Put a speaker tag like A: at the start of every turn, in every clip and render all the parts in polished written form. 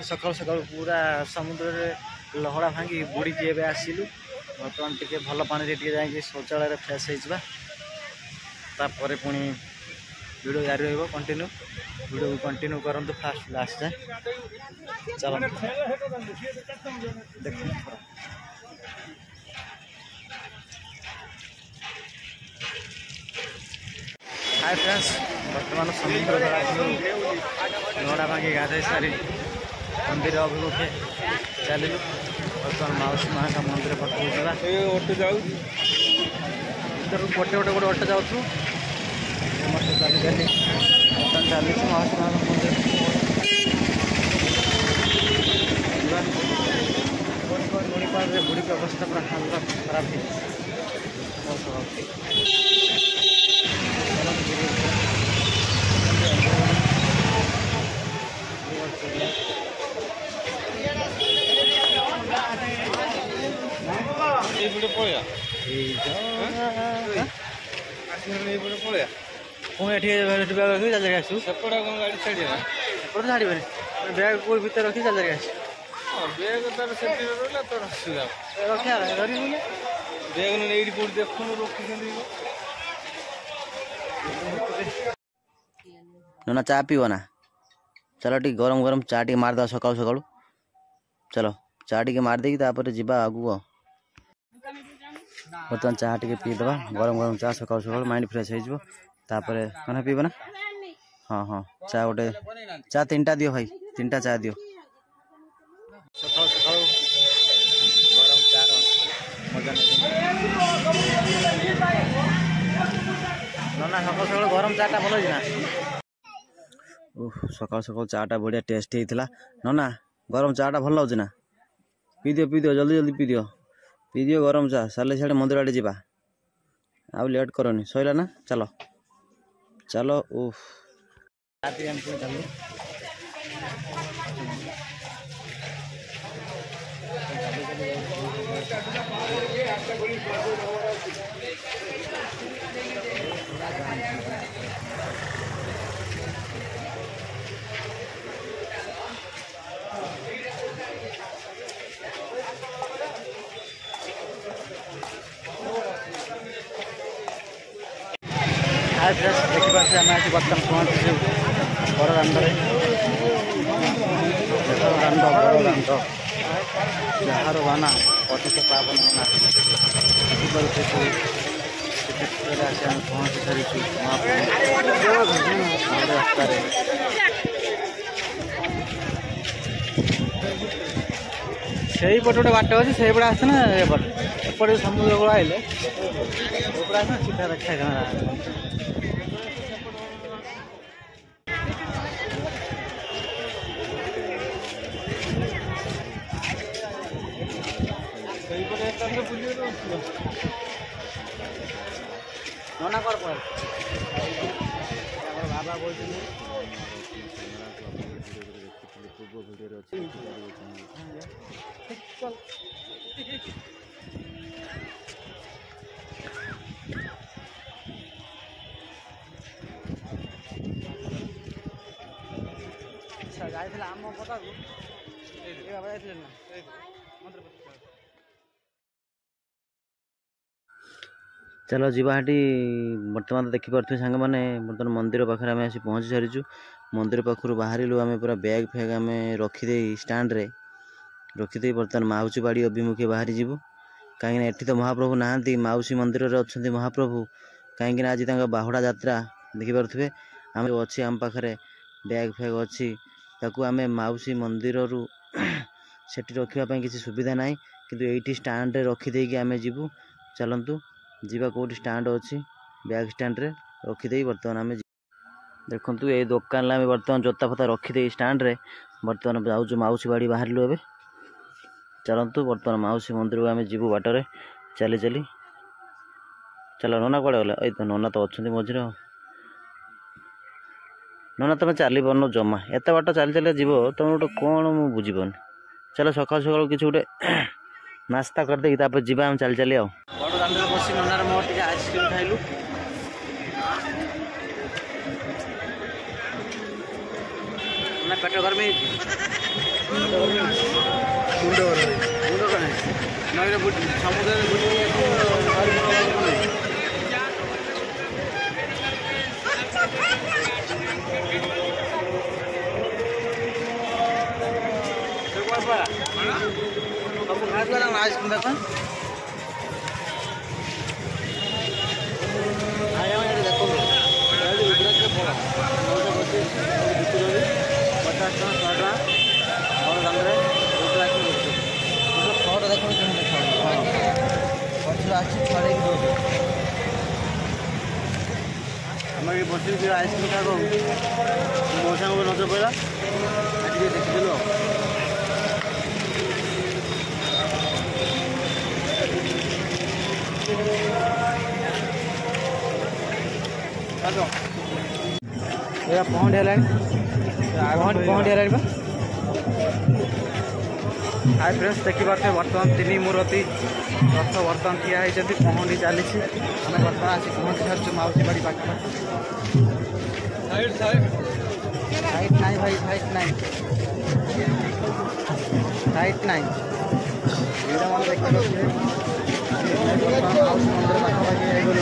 A: सकाल सकाल पूरा समुद्र लहड़ा भांगी बुड़ी के आसिलु बर्तमान टे भल पानी जाए शौचालय फ्रेश होपर पुणी वीडियो जारी रही कंटिन्यू वीडियो को कंटिन्यू करूँ फास्ट लास्ट जाए चलो देख हाय फ्रेंड्स बर्तमान समुद्र लहड़ा भांगी गाधे सारी मंदिर अभिमुखे चलू बर्तमान माउसी माँ का मंदिर पाखक ऑटो जाऊ इधर गोटे गोटे गोटे ऑटो जाऊँ चली चली बर्तमान चली माउसी माँ का मंदिर बुढ़ी की अवस्था पूरा खराब थी गाड़ी छाड़े बैग कोई भीतर रखी चल बैग तार रखा बैग नहीं देखो
B: ना चा पीव ना चलो टी गरम गरम चा टी मारद सका सका चलो चा टी मारदे जावा आगू बर्तमान चा टी पीदे गरम गरम चा सका सका माइंड फ्रेश होपर मैंने पीब ना हाँ हाँ चा गोटे चा 3टा दियो भाई 3टा चा दियो
A: सका सका गरम चार मजा ना सका सका गरम चाटा भल ना
B: सका सका चाटा बढ़िया टेस्ट होता ना गरम चाटा भल लगे ना पी दियो जल्दी जल्दी पी दियो गरम चा सारे साढ़े मंदिर आड़े जावा आउ लेट करनी सैला ना चलो चलो
A: देखिए आम आज बर्तमान पहुँचु बड़ दाण्डे बड़ दाण्ड जार बाना पतित पावन बाना आसी आम पहुँची सारी रास्तार से पटे गोटे बाट अच्छे से पटे आसना एपटे समुद्र को आइले आसना सीधा देखा नना कर बाबा बोल जाइए आम पता
B: चलो जीवाटी बर्तमान देखिपे सांग मैंने बर्तमान मंदिर पाखे आम आसी पहुँची सारीचु मंदिर पाखु बाहर आम पूरा बैग फैग आम रखीदे स्टाण्ड रे रखीदे बर्तमान माउसी बाड़ी अभिमुखे बाहरी जीवु कहीं एठी तो महाप्रभु नहांती माउसी मंदिर रे अच्छे महाप्रभु कहीं आज बाहुड़ा यात्रा देखिपे आम अच्छी आम पाखे बैग फैग अच्छी ताकू आम माउसी मंदिर रु सेठी रखापी किसी सुविधा ना किंतु एठी स्टाण्ड रे रखीदे आम जीवु चलतु जीवा कौटी स्टाण्ड अच्छी बैग स्टाण्ड रे रखीदे बर्तमान आम देखु ये दुकान आम बर्तमान जोता फता रखीदे स्टाण्ड रे बर्तमान जाऊँ माउसी बाड़ी बाहर ए चलतु बर्तमान माउसी मंदिर को आम जीवु बाटर चली चली चलो नना कड़े गला ये तो नना तो अच्छा मझे नना तुम चली पार जमा एत बाट चली चली जीव तुम गोटे कौन मुझे बुझीपार चलो सकाल सकाल किसी गोटे नास्ता करदे जावा चली चली आओ
A: बड़ दाण्ड बस ननार मोर टे आइसक्रीम खाइलु ना पेट गर्मी
B: बस आइसक्रीम खा मौसा नजर पड़ा देखिदेलु पहुँच हाय फ्रेंड्स देखिपे बर्तमान तीन मूर्ति रथ बर्तमान ठिया होती पहुँची चली आम बर्तमान आसी पहुँची सारी माउसी बाड़ी पाखापाखि साइट नाई भाई साइट नाई साइट नाई मन देखिए माउसी मंदिर पाखापाखि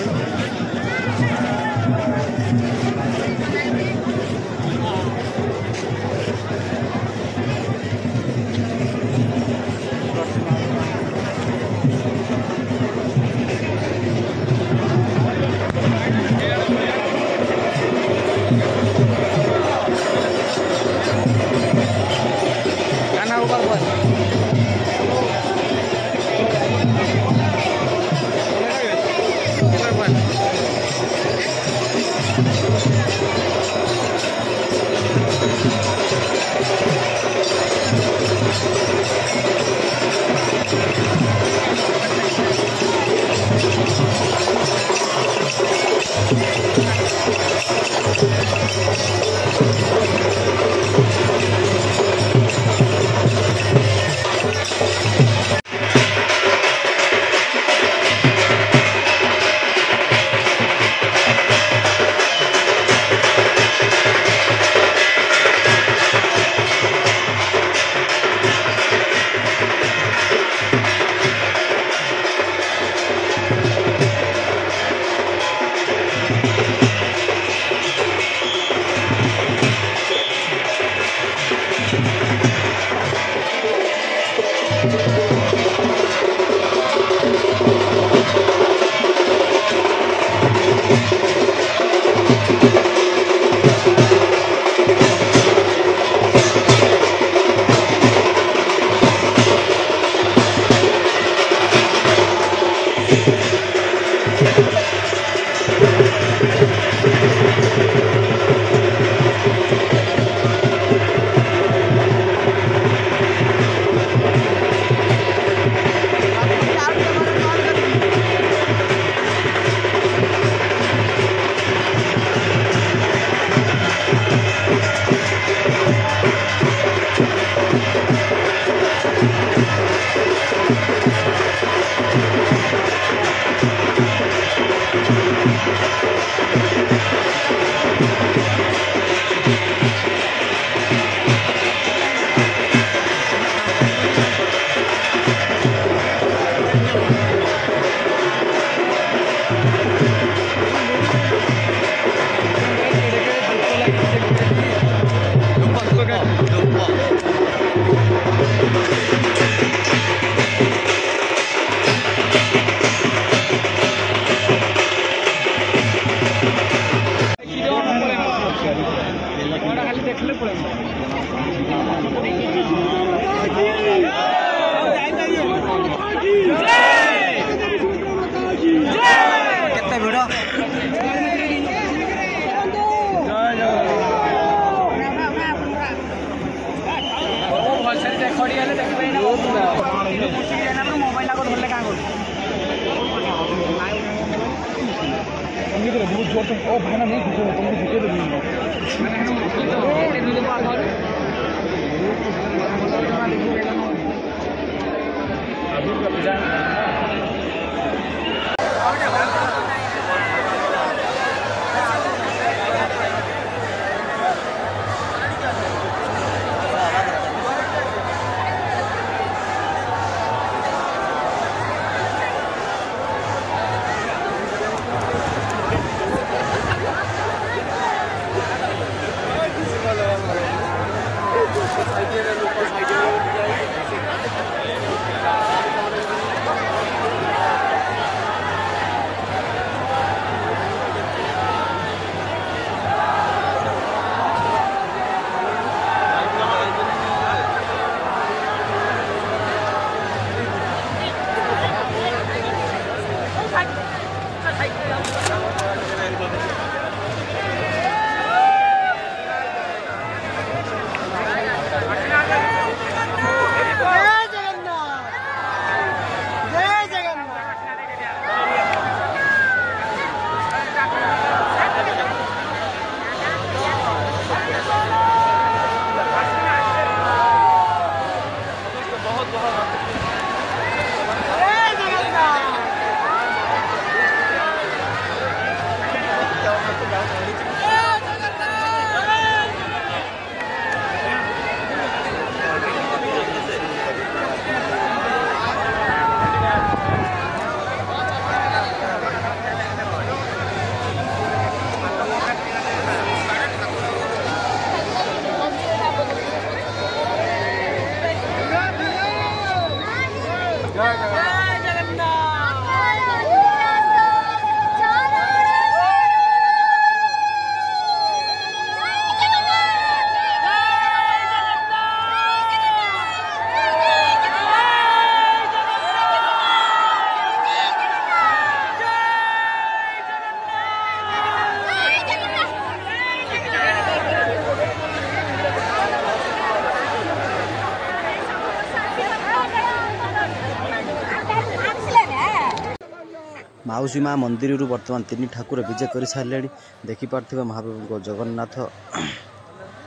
B: माउसी माँ मंदिर बर्तमान 3 ठाकुर विजे कर सारे देखिपे महाप्रभु जगन्नाथ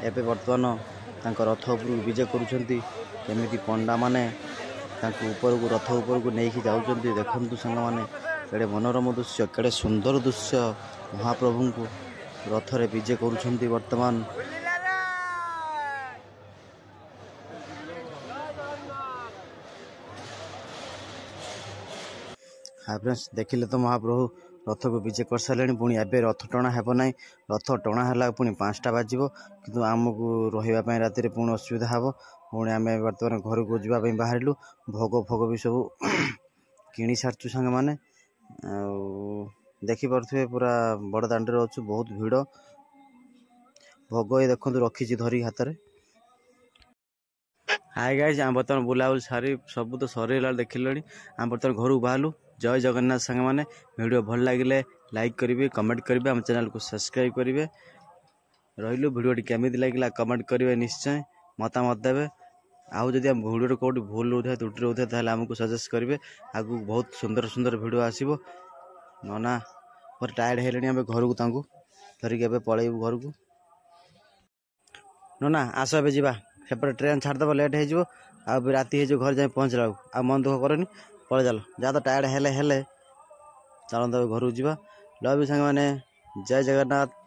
B: एवं बर्तमान रथ उपर विजे करमी पंडा माने ऊपर को रथ उपर को लेकिन जाऊँ देखु सांग मैंने केड़े मनोरम दृश्य केड़े सुंदर दृश्य महाप्रभु को रथरे विजे करुछंती वर्तमान। हाँ फ्रेंड्स देखिले तो महाप्रभु रथ को विजे कर सारे पुणी एवं रथ टणा हेब ना रथ टणा है पुणी 5टा बाजिब किंतु आमको रही राति पुणी असुविधा हे पुणी आम बर्तमान घर को जावाई बाहरलु भोग फोग भी सब किणी सारचु सांग मैंने देखिपे पूरा बड़ दाण्ड अच्छु बहुत भिड़ भोग ये देखो रखी धरी हाथ में। हाय गाइज आम बर्तमान बुलाबुल सारी सब तो सरला देखिले आम बर्तमान घर को बाहरलु। जय जगन्नाथ सांग मैंने वीडियो भल लगे लाइक करेंगे कमेंट करेंगे आम चैनल को सब्सक्राइब करेंगे रही वीडियो केमी लगे कमेंट करेंगे निश्चय मतामत देवे आउ जदि आम वीडियो कौट भूल रोथे त्रुटि रोथे ताहले आमको सजेस्ट करेंगे आगु बहुत सुंदर सुंदर वीडियो आसीबो नना पर टायर्ड हेले आम घर को धरिक पलैबू घर को नना आस ए जा सेपटे ट्रेन छाड़देव लेट हो राति हो घर जाए पहुँचला आ मन दुख करनी पलि चल जहाँ तो टायर्ड हेले चलते घर को जा लव यू सांग मैंने जय जगन्नाथ।